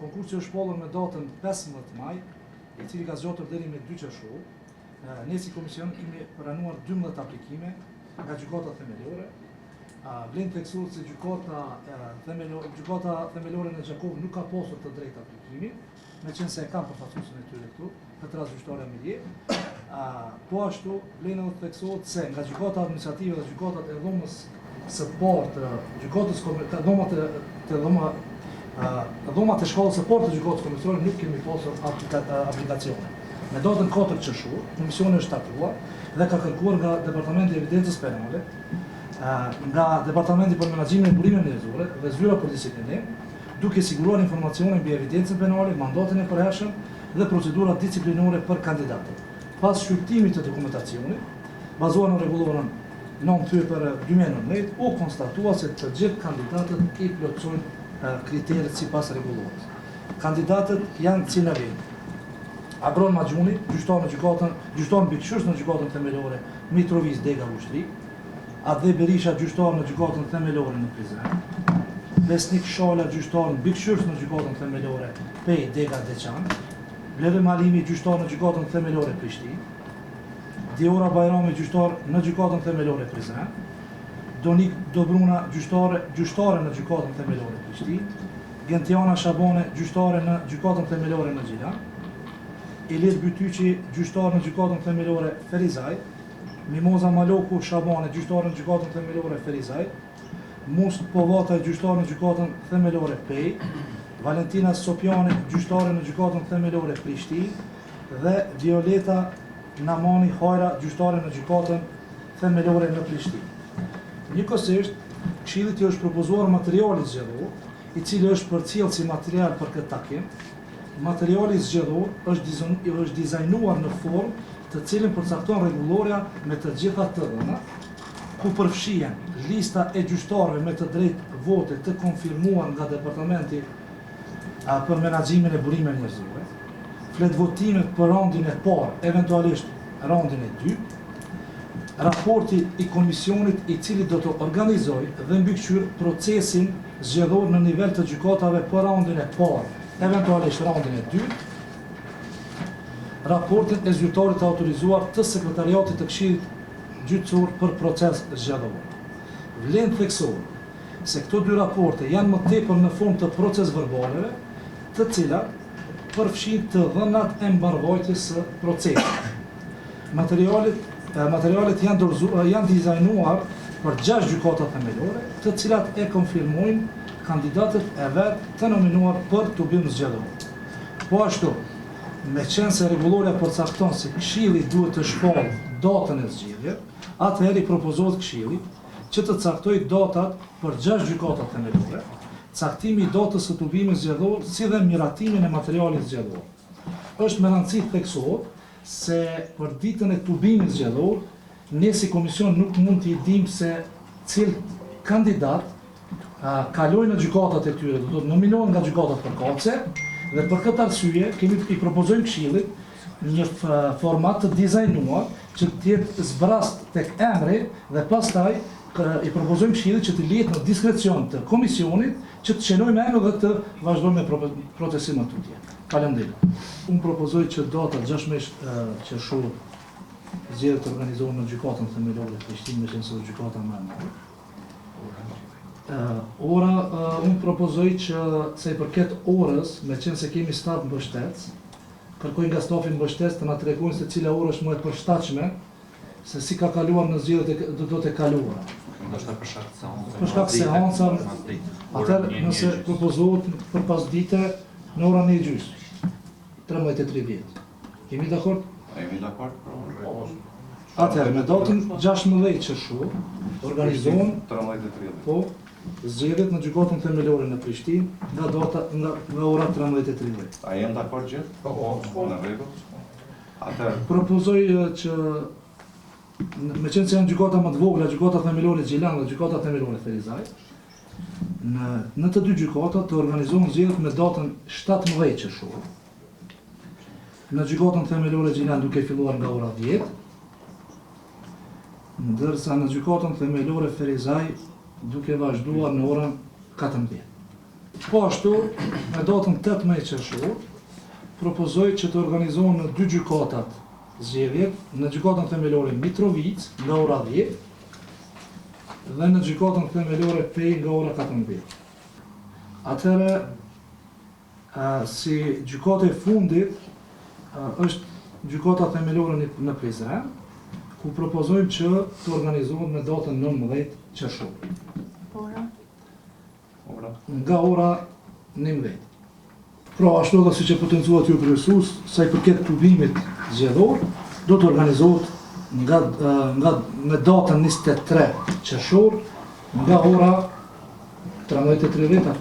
konkursi është shpollur me datën 15 maj, i cili ka zgjatur deri me 2 qershor. Ne si komision kemi pranuar 12 aplikime nga gjykata themelore. Vlen të theksohet se gjykata themelore në Gjakov nuk ka pasur të drejtë aplikimi, meqense e kanë përfaqësuesin e tyre këtu, këtë rast gjyqtarja Milje. Po ashtu vlen edhe të theksohet se nga gjykata administrative dhe gjykatat e dhomës së parë të gjykatës dhomat e shkallës së parë të gjykatës komerciale nuk kemi pasur aplikacione. Me datën 4 qershor, komisioni është startuar dhe ka kërkuar nga Departamenti i Evidencës Penale, nga Departamenti për Menaxhimin e Burimeve Njerëzore dhe Zyra për Disiplinim, duke siguruar informacione mbi evidencën penale, mandatin e përhershëm dhe procedurat disciplinore për kandidatët. Pas shqyrtimit të dokumentacionit, bazuar në rregullorën 9 për 2019, u konstatua se të gjithë kandidatët i plotësojnë kriteret sipas rregullorës. Kandidatët janë cilëvin: Abron Maxhuni, gjyqtar mbikëqyrës në gjykatën themelore Mitrovic Dega Ushtri, Adhe Berisha, gjyqtar në gjykatën themelore në Prizren, Besnik Shala, gjyqtar mbikëqyrës në gjykatën themelore Pej Dega Deçan, Blerem Alimi, gjyqtar në gjykatën themelore Prishtinë, Diora Bajrami, gjyqtar në gjykatën themelore Prizren, Donik Dobruna, gjyqtare në gjykatën themelore Prishtinë, Gentiana Shabone, gjyqtare në gjykatën themelore në Gjilan, Ilir Bytyqi, gjyqtar në gjykatën themelore Ferizaj, Mimoza Maloku Shabane, gjyqtar në gjykatën themelore Ferizaj, Must Povata, gjyqtar në gjykatën themelore Pej, Valentina Sopjani, gjyqtare në gjykatën themelore Prishtinë dhe Violeta Namani Hajra, gjyqtare në gjykatën themelore në Prishtinë. Njëkohësisht, Këshillit i është propozuar materiali zgjedhor, i cili është përcjellë si material për këtë takim. Materiali zgjedhor është dizajnuar në formë të cilin përcakton rregullorja me të gjitha të dhënat, ku përfshihen lista e gjyqtarëve me të drejtë vote të konfirmuar nga Departamenti për Menaxhimin e Burimeve Njerëzore, flet votimet për raundin e parë, eventualisht raundin e dytë, raporti i komisionit i cili do të organizojë dhe mbikëqyr procesin zgjedhor në nivel të gjykatave për raundin e parë, eventualisht raundin e dytë, raportin e zyrtarit të autorizuar të sekretariatit të Këshillit Gjyqësor për proces zgjedhor. Vlen theksohet se këto dy raporte janë më tepër në formë të proces verbaleve, të cilat përfshin të dhënat e mbarvajtjes së procesit. Materialet janë dizajnuar për 6 gjykata themelore, të cilat e konfirmojnë kandidatët e vetë të nominuar për tubim zgjedhor. Po ashtu, me qenë se rregullorja përcakton se Këshilli duhet të shpallë datën e zgjedhjes, atëherë i propozohet Këshillit që të caktojë datat për 6 gjykata themelore, caktimi i datës së tubimit zgjedhor si dhe miratimin e materialit zgjedhor. Është me rëndësi të theksohet se për ditën e tubimit zgjedhor, ne si komision nuk mund t'i dimë se cil kandidat kalojnë në gjykatat e tyre, do të nominohen nga gjykatat përkatëse, dhe për këtë arsye i propozojmë Këshillit një format të dizajnuar që të jetë zbrast tek emri dhe pastaj i propozojmë Këshillit që të lihet në diskrecion të komisionit që të çelojmë emrin dhe të vazhdojmë me procesin më tutje. Faleminderit. Unë propozoj që data 16 qershor zgjedhjet të organizohen në gjykatën themelore të Prishtinës, me qenë se gjykata më e madhe. Unë propozoj që se i përket orës, me qenë se kemi staf mbështetës, kërkoj nga stafi mbështetës të na tregojnë se cila orë është më e përshtatshme, se si ka kaluar në zgjedhjet do të kaluara. Ndoshta për shkak të Për shkak se seanca, atëherë nëse propozohet për pasdite në orën 9:30, 13:30. Jemi dakord? Jemi dakord. Atëherë me datën 16 qershor organizohen 13:30. Po, zgjedhjet në gjykatën themelore në Prishtinë nga ora 13:30. A jemi dakord gjithë? Po, në rregull. Atëherë Propozoj që me qenë se janë gjykata më të vogla, gjykata themelore Gjilan dhe gjykata themelore Ferizaj, në të dy gjykata të organizohen zgjedhjet me datën 17 qershor. Në gjykatën themelore Gjilan duke filluar nga ora 10, ndërsa në gjykatën themelore Ferizaj duke vazhduar në orën 14. Po ashtu, me datën 18 qershor, propozoj që të organizohen në 2 gjykatat zgjedhjet, në gjykatën themelore Mitrovic nga ora 10 dhe në gjykatën themelore Pej nga ora 14. Atëherë, si gjykata e fundit është gjykata themelore në Prizren, ku propozojmë që të organizohet me datën 19 qershor. Nga ora 11. Pra, ashtu edhe si që potencuat ju kryesues, sa i përket klubimit zgjedhor, do të organizohet me datën 23 qershor, nga ora 13:30.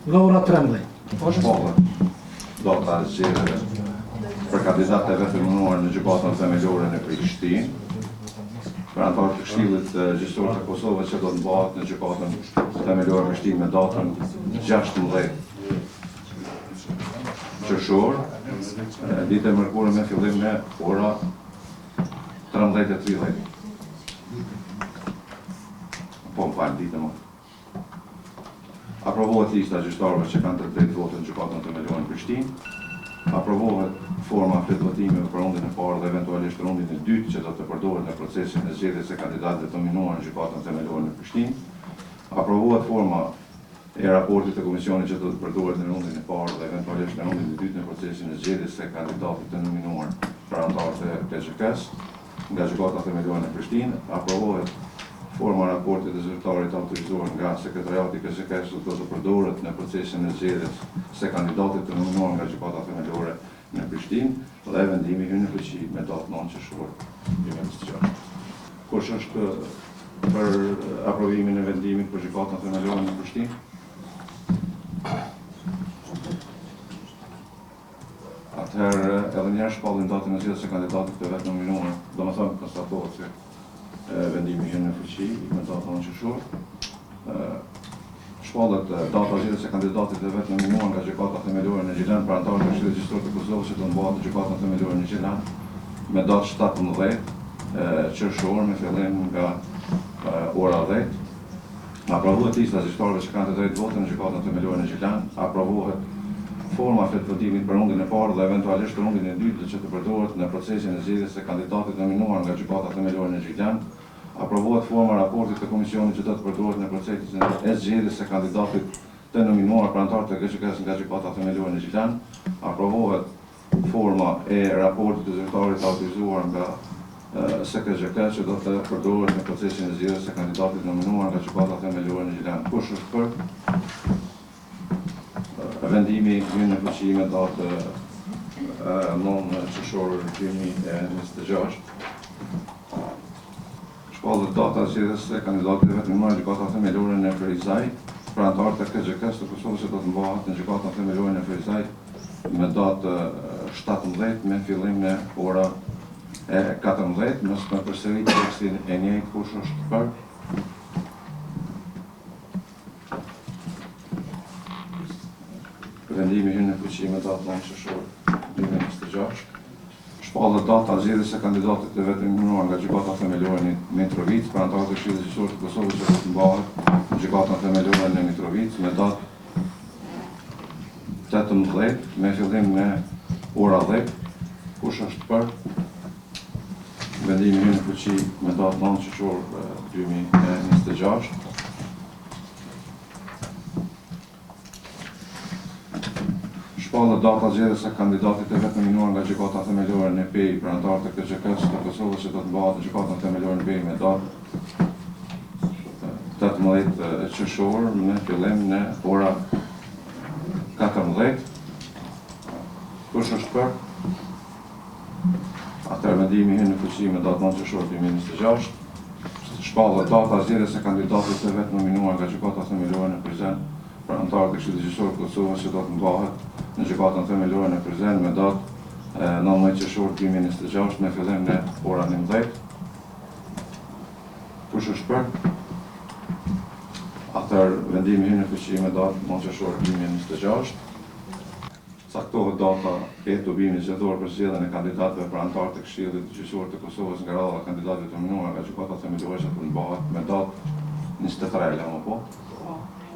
Nga ora 13. Shpallet data e zgjedhjeve për kandidatët e vetëmënuar në gjykatën themelore në Prishtinë, për antarët të Këshillit Gjyqësor të Kosovës që do të mbahet në gjykatën themelore Prishtinë me datën 16 qershor, ditë e mërkurë me fillim në ora 13:30. Po më falë, ditë më. Aprovohet lista e gjyqtarëve që kanë të drejtë votë në gjykatën themelore në Prishtinë. Aprovohet forma fletvotimeve për rundin e parë dhe eventualisht rundin e dytë që do të përdoret në procesin e zgjedhjes së kandidatëve të nominuar në gjykatën themelore në Prishtinë. Aprovohet forma e raportit të komisionit që do të përdoret në rundin e parë dhe eventualisht në rundin e dytë në procesin e zgjedhjes së kandidatit të nominuar për antarët e TGK-s nga gjykata themelore në Prishtinë. Aprovohet forma raportit të zyrtarit autorizuar nga sekretariati i KSK-s do të përdoret në procesin e zgjedhjes së kandidatit të nominuar nga gjykata themelore në Prishtinë dhe vendimi hyn në fuqi me datë 9 qershor 2026. Kush është për aprovimin e vendimit për gjykatën themelore në Prishtinë? Atëherë edhe njerë shpallin datën e zgjedhjes së kandidatit të vetë nominuar, domethënë konstatohet se vendimi hyn në fuqi me datën 9 qershor. Shpallet data zgjedhjes së kandidatit të vetë nominuar nga gjykata themelore në Gjilan për antarët e Këshillit Gjyqësor të Kosovës që do të mbahet në gjykatën themelore në Gjilan me datë 17 qershor me fillim nga ora 10. Aprovohet lista e zgjedhtarëve që kanë të drejtë votë në gjykatën themelore në Gjilan. Aprovohet forma fletvotimit për rundin e parë dhe eventualisht rundin e dytë që të përdoret në procesin e zgjedhjes së kandidatit nominuar nga gjykata themelore në Gjilan. Aprovohet forma raportit të komisionit që do të përdoret në procesin e zgjedhjes së kandidatit të nominuar për antarët e KSK-s nga gjykata themelore në Gjilan. Aprovohet forma e raportit të zyrtarit autorizuar nga SKGK që do të përdoret në procesin e zgjedhjes së kandidatit nominuar nga gjykata themelore në Gjilan. Kush është për? Vendimi hyn në fuqi me datë 9 qershor 2026. Shpallet data zgjedhjes së kandidatit të vetëmënuar në gjykatën themelore në Ferizaj për antarët e KSK-s të Kosovës që do të mbahet në gjykatën themelore në Ferizaj me datë 17 me fillim në ora 14. Mos më përsërit tekstin e njëjtë. Kush është për? Vendimi hyn në fuqi me datë 9 qershor 2026. Shpallet data zgjedhjes së kandidatit të vetëmënuar nga gjykata themelore në Mitrovic për antarët e Këshillit Gjyqësor të Kosovës që do të mbahet në gjykatën themelore në Mitrovic me datë 18 me fillim në ora 10. Kush është për? Vendimi hyn në fuqi me datë 9 qershor 2026. Shpallet data zgjedhjes së kandidatit të vetë nominuar nga gjykata themelore në Pej për antarët e KSK-s të Kosovës që do të mbahet në gjykatën themelore në Pej me datë 18 qershor me fillim në ora 14. Kush është për? Atëherë vendimi hyn në fuqi me datë 9 qershor 2026. Shpallet data zgjedhjes së kandidatit të vetë nominuar nga gjykata themelore në Prizren për antarët e Këshillit Gjyqësor të Kosovës që do të mbahet në gjykatën themelore në Prizren me datë 19 qershor 2026 me fillim në ora 11. Kush është për? Atëherë vendimi hyn në fuqi me datë 9 qershor 2026. Caktohet data e tubimit zgjedhor për zgjedhjen e kandidatëve për antarët e Këshillit Gjyqësor të Kosovës nga radha e kandidatëve të nominuar nga gjykata themelore që do të mbahet me datë 23 po.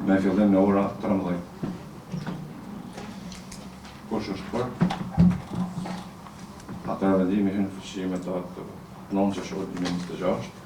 me fillim në ora 13. Kush është për? Atëherë vendimi hyn në fuqi me datë 9 qershor 2026.